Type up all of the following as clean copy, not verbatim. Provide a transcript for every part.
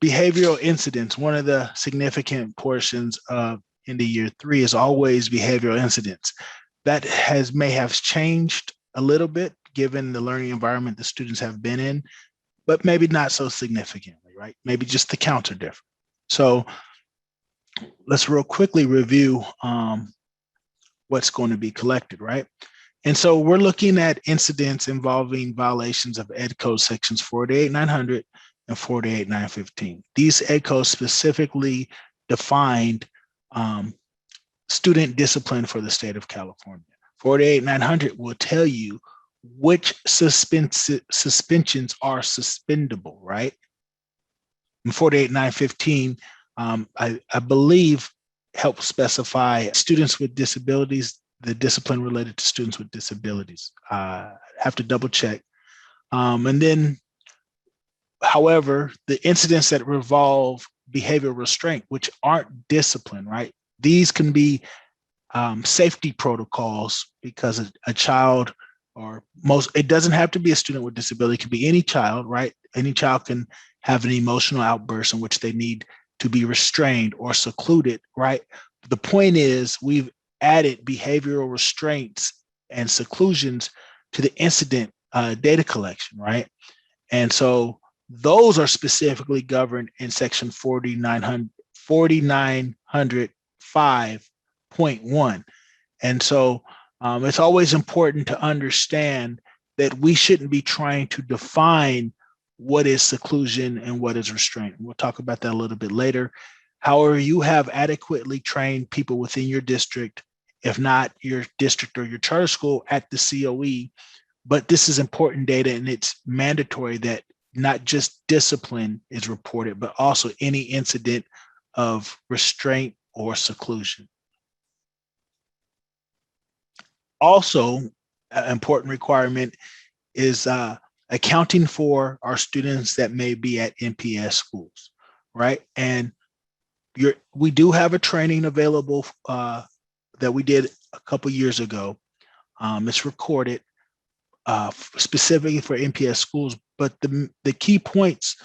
behavioral incidents, one of the significant portions of in the year 3 is always behavioral incidents. That may have changed a little bit given the learning environment the students have been in, but maybe not so significantly, right? Maybe just the counts are different. So let's real quickly review what's going to be collected, right? And so we're looking at incidents involving violations of Ed Code sections 48900 and 48915. These Ed codes specifically defined student discipline for the state of California. 48900 will tell you which suspensions are suspendable, right? And 48915, I believe, help specify students with disabilities, the discipline related to students with disabilities. Have to double check. And then, however, the incidents that revolve behavioral restraint, which aren't discipline, right? These can be safety protocols because a child it doesn't have to be a student with disability, it could be any child, right? Any child can have an emotional outburst in which they need to be restrained or secluded, right? The point is we've added behavioral restraints and seclusions to the incident data collection, right? And so those are specifically governed in section 4905.1. And so it's always important to understand that we shouldn't be trying to define what is seclusion and what is restraint. We'll talk about that a little bit later. However, you have adequately trained people within your district, if not your district or your charter school, at the COE. But this is important data, and it's mandatory that not just discipline is reported, but also any incident of restraint or seclusion. Also, an important requirement is accounting for our students that may be at NPS schools, right? And we do have a training available that we did a couple years ago. It's recorded specifically for NPS schools, but the key points,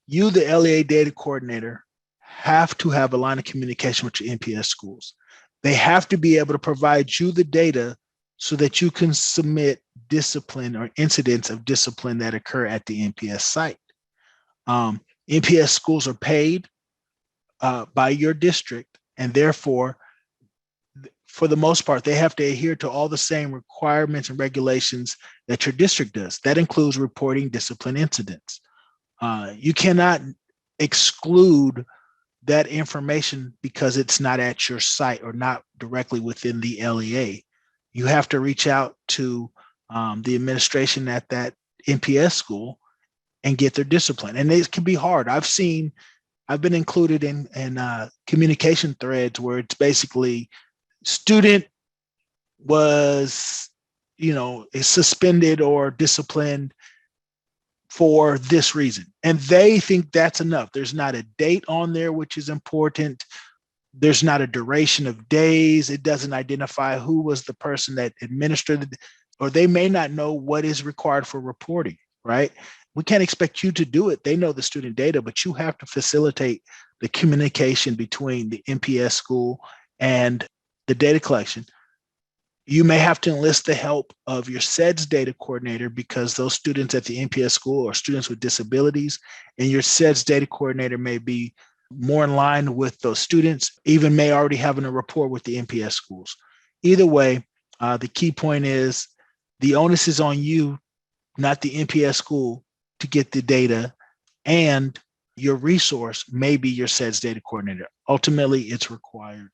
you, the LEA data coordinator, have to have a line of communication with your NPS schools. They have to be able to provide you the data so that you can submit discipline or incidents of discipline that occur at the NPS site. NPS schools are paid by your district, and therefore, for the most part, they have to adhere to all the same requirements and regulations that your district does. That includes reporting discipline incidents. You cannot exclude that information because it's not at your site or not directly within the LEA. You have to reach out to the administration at that NPS school and get their discipline. And it can be hard. I've been included in communication threads where it's basically student was, is suspended or disciplined for this reason. And they think that's enough. There's not a date on there, which is important. There's not a duration of days. It doesn't identify who was the person that administered it, or they may not know what is required for reporting, right? We can't expect you to do it. They know the student data, but you have to facilitate the communication between the NPS school and the data collection. You may have to enlist the help of your STAS data coordinator because those students at the NPS school are students with disabilities, and your STAS data coordinator may be more in line with those students, even may already have a rapport with the NPS schools. Either way, the key point is the onus is on you, not the NPS school, to get the data, and your resource may be your STAS data coordinator. Ultimately, it's required.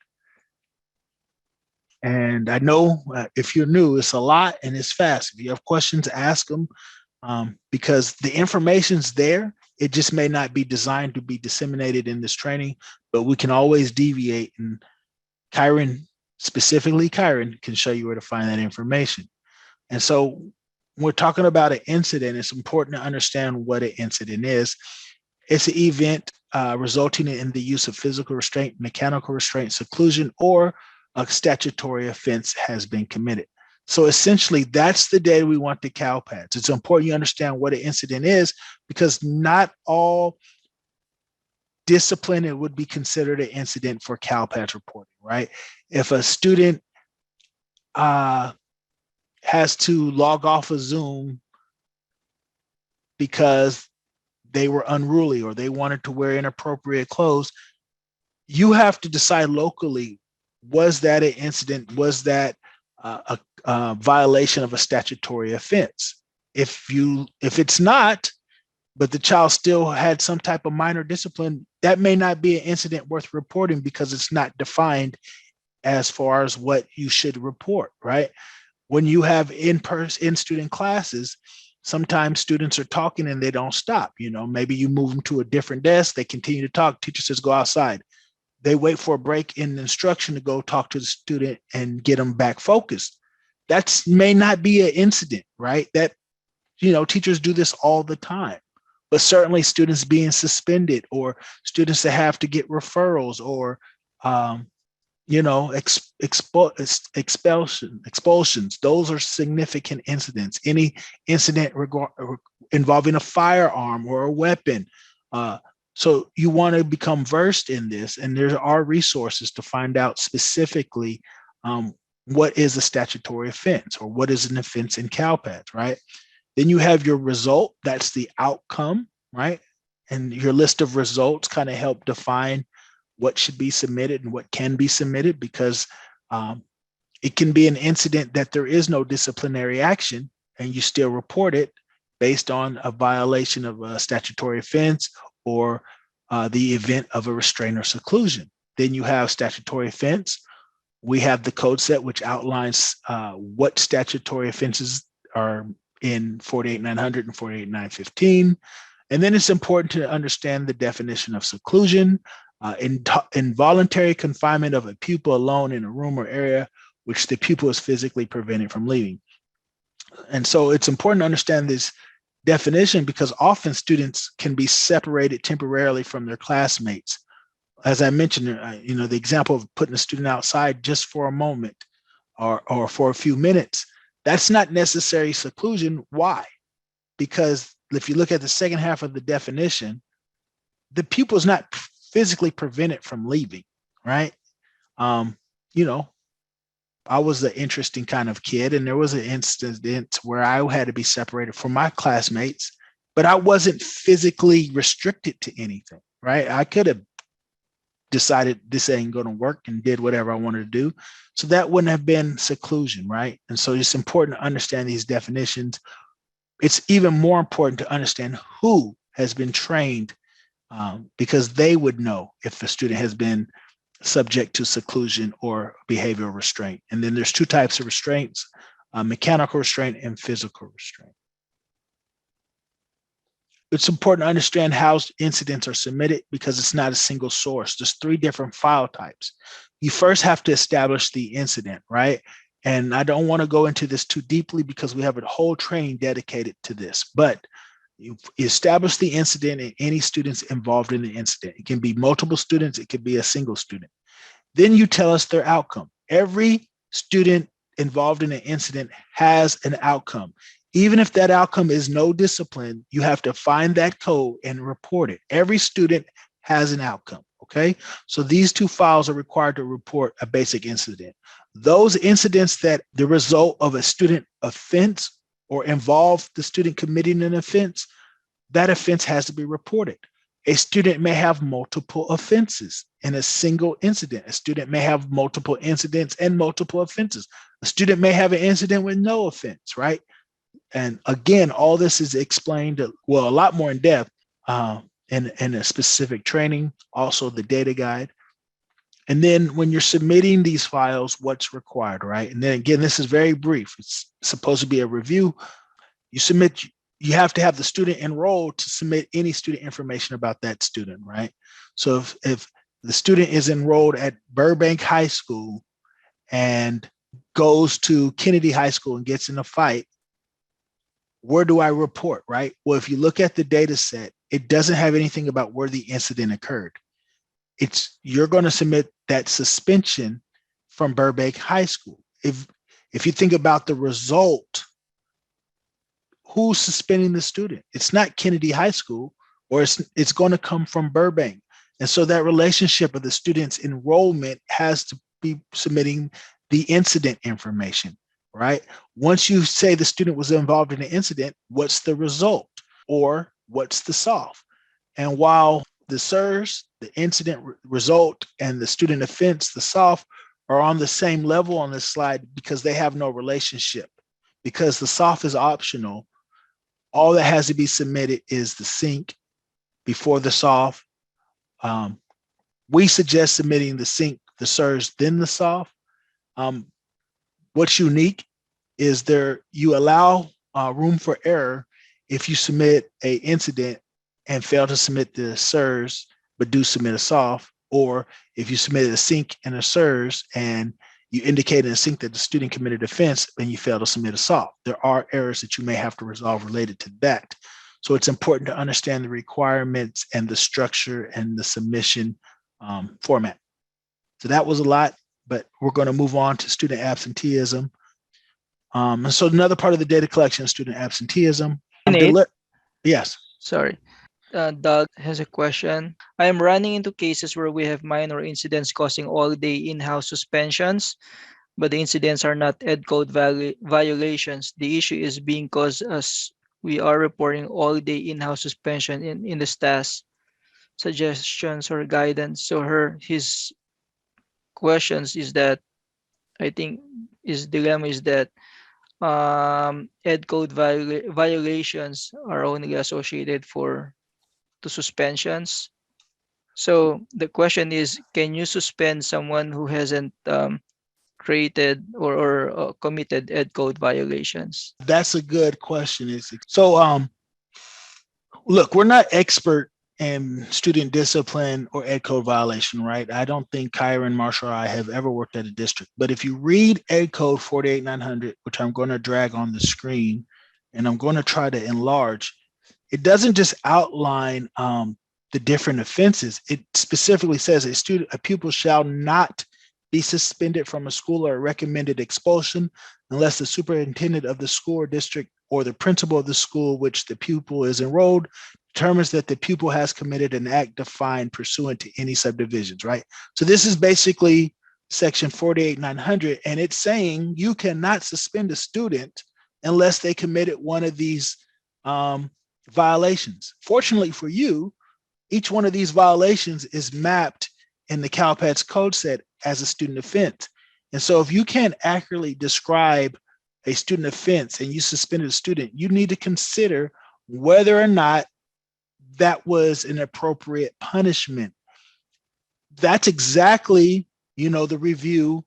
And I know if you're new, it's a lot and it's fast. If you have questions, ask them because the information's there. It just may not be designed to be disseminated in this training, but we can always deviate. And specifically Kyron, can show you where to find that information. And so when we're talking about an incident, it's important to understand what an incident is. It's an event resulting in the use of physical restraint, mechanical restraint, seclusion, or a statutory offense has been committed. So essentially, that's the data we want the CalPADs. It's important you understand what an incident is because not all discipline, it would be considered an incident for CalPADS reporting, right? If a student has to log off of Zoom because they were unruly or they wanted to wear inappropriate clothes, you have to decide locally, was that an incident? Was that a violation of a statutory offense? If it's not, but the child still had some type of minor discipline, that may not be an incident worth reporting because it's not defined as far as what you should report, right? When you have in student classes, sometimes students are talking and they don't stop. Maybe you move them to a different desk, they continue to talk, teacher says go outside. They wait for a break in the instruction to go talk to the student and get them back focused. That may not be an incident, right? That, teachers do this all the time. But certainly students being suspended or students that have to get referrals or expulsions, those are significant incidents. Any incident involving a firearm or a weapon. So you want to become versed in this, and there are resources to find out specifically what is a statutory offense or what is an offense in CalPADS, right? Then you have your result, that's the outcome, right? And your list of results kind of help define what should be submitted and what can be submitted, because it can be an incident that there is no disciplinary action and you still report it based on a violation of a statutory offense or the event of a restraint or seclusion. Then you have statutory offense. We have the code set, which outlines what statutory offenses are in 48,900 and 48,915. And then it's important to understand the definition of seclusion, involuntary confinement of a pupil alone in a room or area which the pupil is physically prevented from leaving. And so it's important to understand this definition because often students can be separated temporarily from their classmates. As I mentioned, the example of putting a student outside just for a moment or for a few minutes, that's not necessary seclusion. Why? Because if you look at the second half of the definition, the pupil is not physically prevented from leaving, right? I was an interesting kind of kid, and there was an incident where I had to be separated from my classmates, but I wasn't physically restricted to anything, right? I could have decided this ain't going to work and did whatever I wanted to do. So that wouldn't have been seclusion, right? And so it's important to understand these definitions. It's even more important to understand who has been trained because they would know if the student has been subject to seclusion or behavioral restraint. And then there's two types of restraints, mechanical restraint and physical restraint. It's important to understand how incidents are submitted because it's not a single source. There's 3 different file types. You first have to establish the incident, right? And I don't want to go into this too deeply because we have a whole training dedicated to this, but you establish the incident and any students involved in the incident. It can be multiple students, it could be a single student. Then you tell us their outcome. Every student involved in an incident has an outcome. Even if that outcome is no discipline, you have to find that code and report it. Every student has an outcome, okay? So these 2 files are required to report a basic incident. Those incidents that the result of a student offense or involve the student committing an offense, that offense has to be reported. A student may have multiple offenses in a single incident. A student may have multiple incidents and multiple offenses. A student may have an incident with no offense, right? And again, all this is explained, a lot more in depth in a specific training, also the data guide. And then when you're submitting these files, what's required, right? And then again, this is very brief. It's supposed to be a review. You have to have the student enrolled to submit any student information about that student, right? So if the student is enrolled at Burbank High School and goes to Kennedy High School and gets in a fight, where do I report, right? Well, if you look at the data set, it doesn't have anything about where the incident occurred. You're going to submit that suspension from Burbank High School. If you think about the result, who's suspending the student? It's not Kennedy High School, or it's going to come from Burbank. And so that relationship of the student's enrollment has to be submitting the incident information, right? Once you say the student was involved in an incident, what's the result or what's the solve? And while the SIRS, the incident result, and the student offense, the solve, are on the same level on this slide because they have no relationship. Because the SOF is optional, all that has to be submitted is the sync before the SOF. We suggest submitting the sync, the SIRS, then the SOF. What's unique is you allow room for error if you submit a incident and fail to submit the SIRS, but do submit a SOF, or if you submitted a sync and a SIRS and you indicate in a sync that the student committed offense and you fail to submit a SOF. There are errors that you may have to resolve related to that. So it's important to understand the requirements and the structure and the submission format. So that was a lot, but we're going to move on to student absenteeism. And so another part of the data collection is student absenteeism. Yes. Sorry. Doug has a question. I am running into cases where we have minor incidents causing all-day in-house suspensions, but the incidents are not ed code violations. The issue is being caused as we are reporting all-day in-house suspension in the STAS suggestions or guidance. So his questions is that, I think his dilemma is that ed code violations are only associated to suspensions. So the question is, can you suspend someone who hasn't created or committed ed code violations? That's a good question. So look, we're not expert in student discipline or ed code violation, right? I don't think Kyron, Marshall, or I have ever worked at a district. But if you read ed code 48900, which I'm going to drag on the screen, and I'm going to try to enlarge, it doesn't just outline the different offenses. It specifically says a pupil shall not be suspended from a school or recommended expulsion unless the superintendent of the school or district or the principal of the school which the pupil is enrolled determines that the pupil has committed an act defined pursuant to any subdivisions, right? So this is basically section 48900, and it's saying you cannot suspend a student unless they committed one of these violations. Fortunately for you, each one of these violations is mapped in the CalPADS code set as a student offense. And so if you can't accurately describe a student offense and you suspended a student, you need to consider whether or not that was an appropriate punishment. That's exactly, the review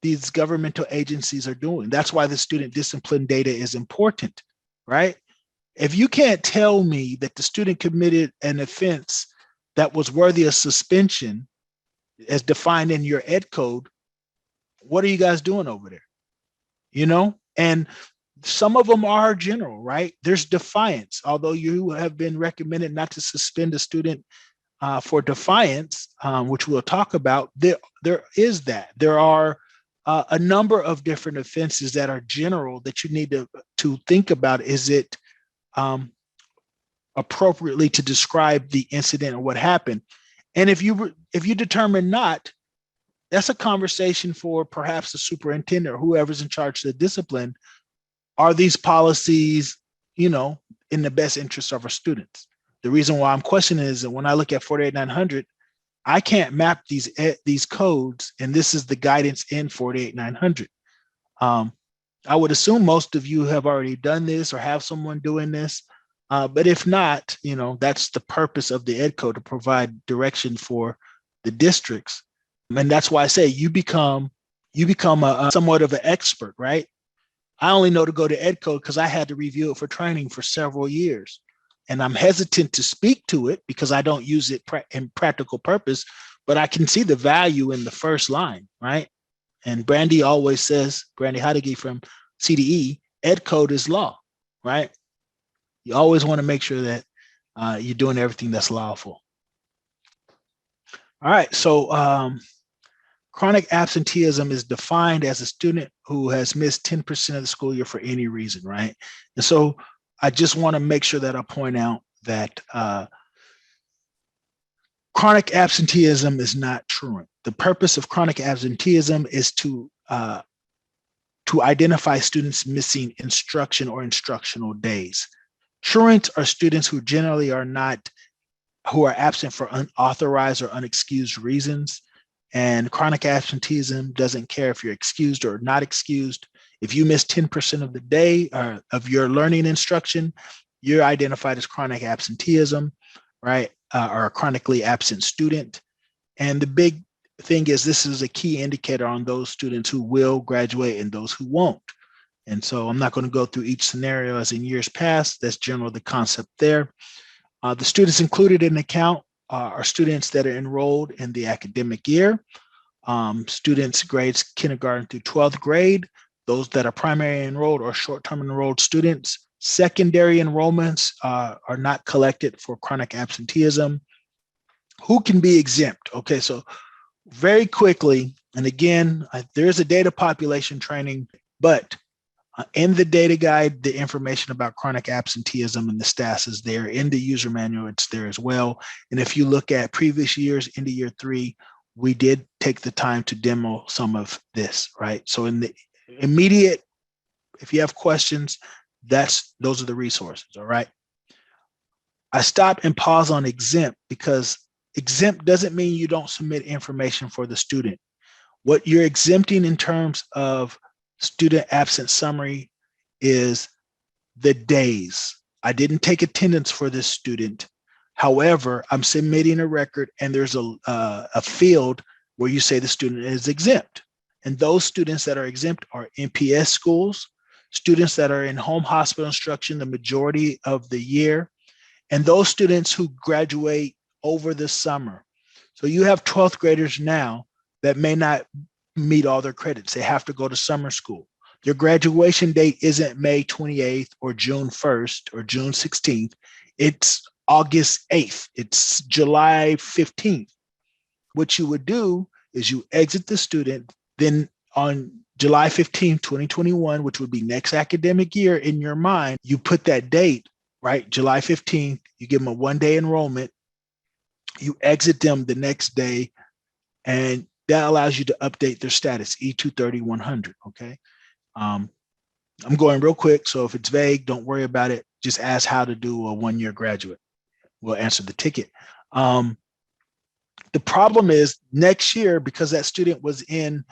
these governmental agencies are doing. That's why the student discipline data is important, right? If you can't tell me that the student committed an offense that was worthy of suspension as defined in your ed code, what are you guys doing over there? And some of them are general, right? There's defiance. Although you have been recommended not to suspend a student for defiance, which we'll talk about, there is that. There are a number of different offenses that are general that you need to think about. Is it appropriately to describe the incident or what happened? And if you determine not, that's a conversation for perhaps the superintendent or whoever's in charge of the discipline. Are these policies, in the best interest of our students? The reason why I'm questioning is that when I look at 48900, I can't map these codes, and this is the guidance in 48900. I would assume most of you have already done this or have someone doing this. But if not, that's the purpose of the ed code, to provide direction for the districts. And that's why I say you become a somewhat of an expert, right? I only know to go to ed code because I had to review it for training for several years. And I'm hesitant to speak to it because I don't use it in practical purpose, but I can see the value in the first line, right? And Brandy always says, Brandy Heidegger from CDE, ed code is law, right? You always want to make sure that you're doing everything that's lawful. All right, so chronic absenteeism is defined as a student who has missed 10% of the school year for any reason, right? And so I just want to make sure that I point out that chronic absenteeism is not truant. The purpose of chronic absenteeism is to identify students missing instruction or instructional days. Truants are students who generally are absent for unauthorized or unexcused reasons. And chronic absenteeism doesn't care if you're excused or not excused. If you miss 10% of the day of your learning instruction, you're identified as chronic absenteeism, right? Or a chronically absent student. And the big thing is this is a key indicator on those students who will graduate and those who won't. And so I'm not going to go through each scenario as in years past. That's generally the concept there. The students included in the count are students that are enrolled in the academic year, students grades kindergarten through 12th grade, those that are primary enrolled or short-term enrolled students. Secondary enrollments are not collected for chronic absenteeism. Who can be exempt? Okay, so very quickly, and again, there's a data population training, but in the data guide, the information about chronic absenteeism and the STAS is there. In the user manual, it's there as well. And if you look at previous years into year 3, we did take the time to demo some of this, right? So in the immediate, if you have questions, those are the resources, all right? I stop and pause on exempt because exempt doesn't mean you don't submit information for the student. What you're exempting in terms of student absence summary is the days. I didn't take attendance for this student. However, I'm submitting a record and there's a field where you say the student is exempt. And those students that are exempt are NPS schools, students that are in home hospital instruction the majority of the year, and those students who graduate over the summer. So you have 12th graders now that may not meet all their credits. They have to go to summer school. Their graduation date isn't May 28th or June 1st or June 16th. It's August 8th. It's July 15th. What you would do is you exit the student, then on July 15th, 2021, which would be next academic year in your mind, you put that date, right? July 15th, you give them a 1-day enrollment, you exit them the next day, and that allows you to update their status, E230-100, okay? I'm going real quick, so if it's vague, don't worry about it. Just ask how to do a 1-year graduate. We'll answer the ticket. The problem is next year, because that student was in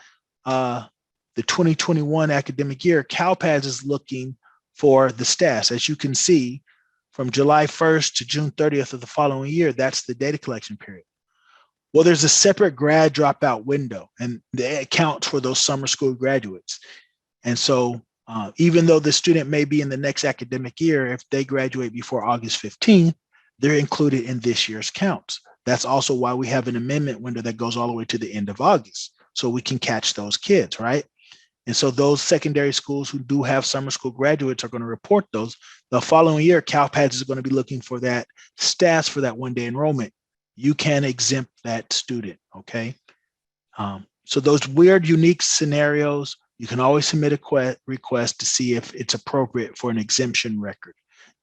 the 2021 academic year, CalPADS is looking for the STAS. As you can see, from July 1st to June 30th of the following year, that's the data collection period. Well, there's a separate grad dropout window, and it counts for those summer school graduates. And so even though the student may be in the next academic year, if they graduate before August 15th, they're included in this year's counts. That's also why we have an amendment window that goes all the way to the end of August, so we can catch those kids, right? And so those secondary schools who do have summer school graduates are going to report those. The following year, CalPADS is going to be looking for that STAS for that 1-day enrollment. You can exempt that student, okay? So those weird, unique scenarios, you can always submit a request to see if it's appropriate for an exemption record.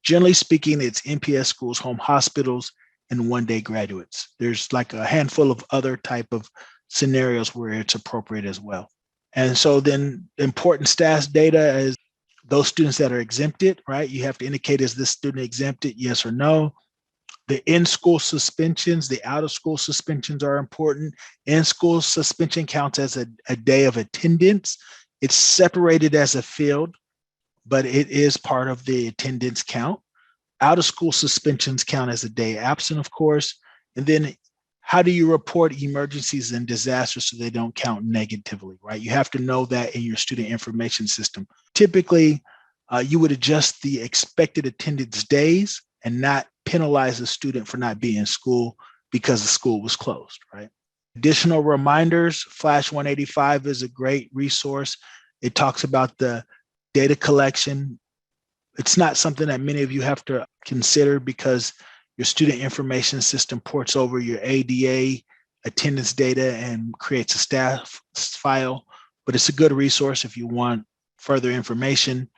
Generally speaking, it's NPS schools, home hospitals, and 1-day graduates. There's like a handful of other type of scenarios where it's appropriate as well. And so then important STAS data is those students that are exempted, right? You have to indicate, is this student exempted, yes or no? The in-school suspensions, the out-of-school suspensions are important. In-school suspension counts as a day of attendance. It's separated as a field, but it is part of the attendance count. Out-of-school suspensions count as a day absent, of course. And then how do you report emergencies and disasters so they don't count negatively, right? You have to know that in your student information system. Typically, you would adjust the expected attendance days and not penalize a student for not being in school because the school was closed, right? Additional reminders, Flash 185 is a great resource. It talks about the data collection. It's not something that many of you have to consider because your student information system ports over your ADA attendance data and creates a staff file, but it's a good resource if you want further information.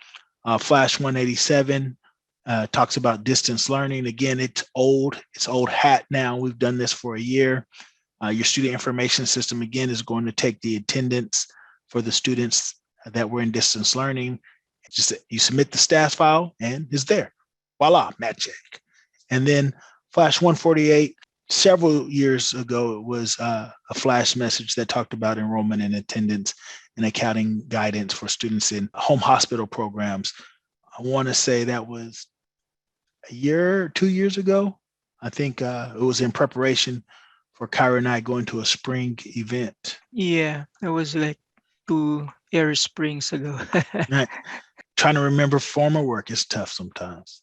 Flash 187 Talks about distance learning. Again, it's old. It's old hat now. We've done this for a year. Your student information system, again, is going to take the attendance for the students that were in distance learning. Just you submit the STAS file and it's there. Voila, match check. And then Flash 148, several years ago, it was a flash message that talked about enrollment and attendance and accounting guidance for students in home hospital programs. I want to say that was a year, 2 years ago. I think it was in preparation for Kyra and I going to a spring event. Yeah, that was like 2 air springs ago. Right. Trying to remember former work is tough sometimes.